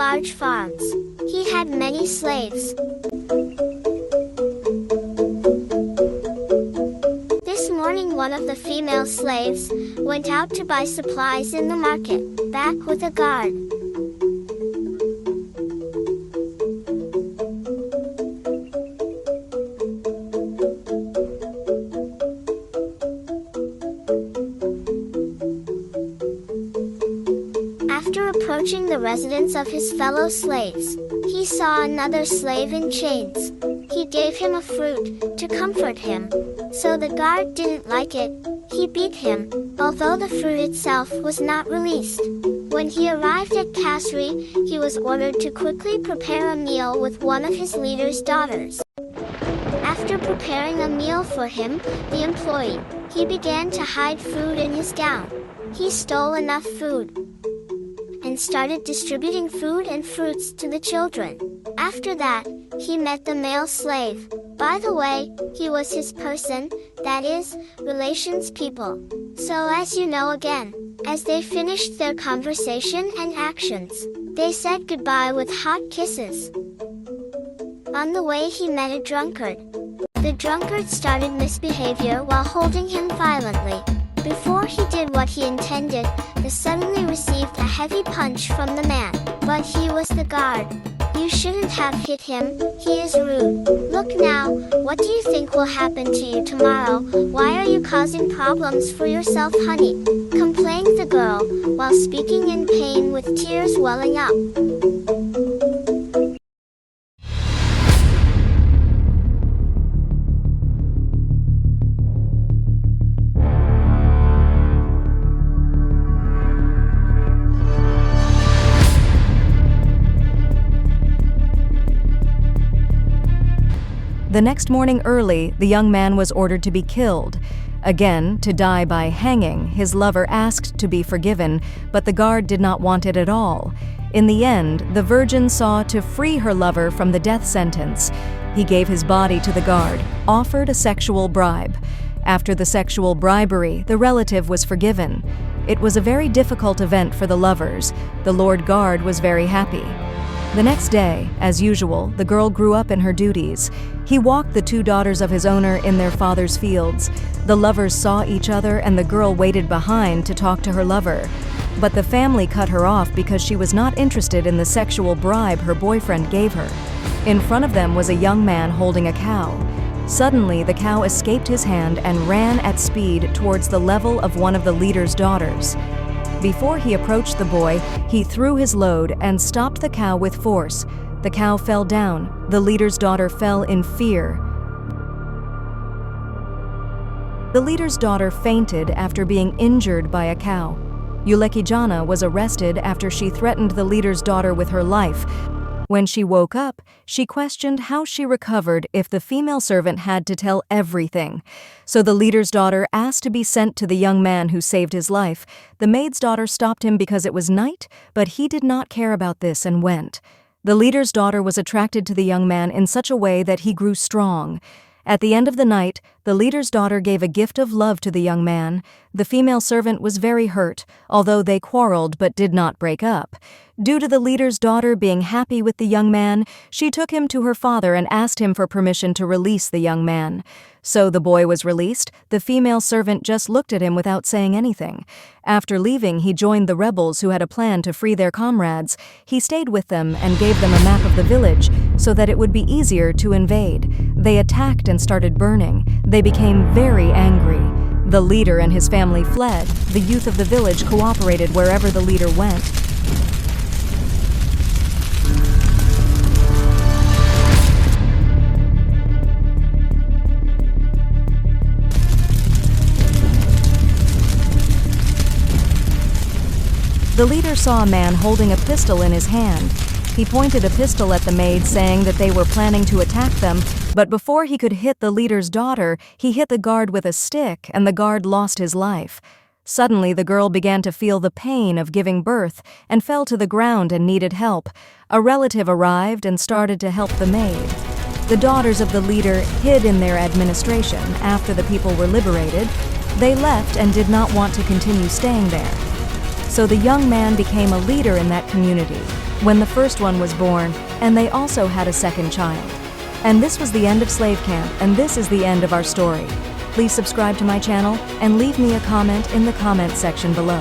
large farms. He had many slaves. This morning one of the female slaves went out to buy supplies in the market, back with a guard. After approaching the residence of his fellow slaves, he saw another slave in chains. He gave him a fruit to comfort him. So the guard didn't like it. He beat him, although the fruit itself was not released. When he arrived at Kasri, he was ordered to quickly prepare a meal with one of his leader's daughters. After preparing a meal for him, the employee, he began to hide food in his gown. He stole enough food and started distributing food and fruits to the children. After that, he met the male slave. By the way, he was his person, that is, relations people. So as you know again, as they finished their conversation and actions, they said goodbye with hot kisses. On the way he met a drunkard. The drunkard started misbehavior while holding him violently. Before he did what he intended, he suddenly received a heavy punch from the man. But he was the guard. You shouldn't have hit him, he is rude. Look now, what do you think will happen to you tomorrow? Why are you causing problems for yourself, honey? Complained the girl, while speaking in pain with tears welling up. The next morning early, the young man was ordered to be killed. Again, to die by hanging, his lover asked to be forgiven, but the guard did not want it at all. In the end, the virgin saw to free her lover from the death sentence. He gave his body to the guard, offered a sexual bribe. After the sexual bribery, the relative was forgiven. It was a very difficult event for the lovers. The Lord Guard was very happy. The next day, as usual, the girl grew up in her duties. He walked the two daughters of his owner in their father's fields. The lovers saw each other and the girl waited behind to talk to her lover. But the family cut her off because she was not interested in the sexual bribe her boyfriend gave her. In front of them was a young man holding a cow. Suddenly, the cow escaped his hand and ran at speed towards the level of one of the leader's daughters. Before he approached the boy, he threw his load and stopped the cow with force. The cow fell down. The leader's daughter fell in fear. The leader's daughter fainted after being injured by a cow. Yulekijana was arrested after she threatened the leader's daughter with her life. When she woke up, she questioned how she recovered if the female servant had to tell everything. So the leader's daughter asked to be sent to the young man who saved his life. The maid's daughter stopped him because it was night, but he did not care about this and went. The leader's daughter was attracted to the young man in such a way that he grew strong. At the end of the night, the leader's daughter gave a gift of love to the young man. The female servant was very hurt, although they quarreled but did not break up. Due to the leader's daughter being happy with the young man, she took him to her father and asked him for permission to release the young man. So the boy was released. The female servant just looked at him without saying anything. After leaving, he joined the rebels who had a plan to free their comrades. He stayed with them and gave them a map of the village so that it would be easier to invade. They attacked and started burning. They became very angry. The leader and his family fled. The youth of the village cooperated wherever the leader went. The leader saw a man holding a pistol in his hand. He pointed a pistol at the maid, saying that they were planning to attack them, but before he could hit the leader's daughter, he hit the guard with a stick, and the guard lost his life. Suddenly, the girl began to feel the pain of giving birth and fell to the ground and needed help. A relative arrived and started to help the maid. The daughters of the leader hid in their administration after the people were liberated. They left and did not want to continue staying there. So the young man became a leader in that community when the first one was born, and they also had a second child. And this was the end of slave camp, and this is the end of our story. Please subscribe to my channel and leave me a comment in the comment section below.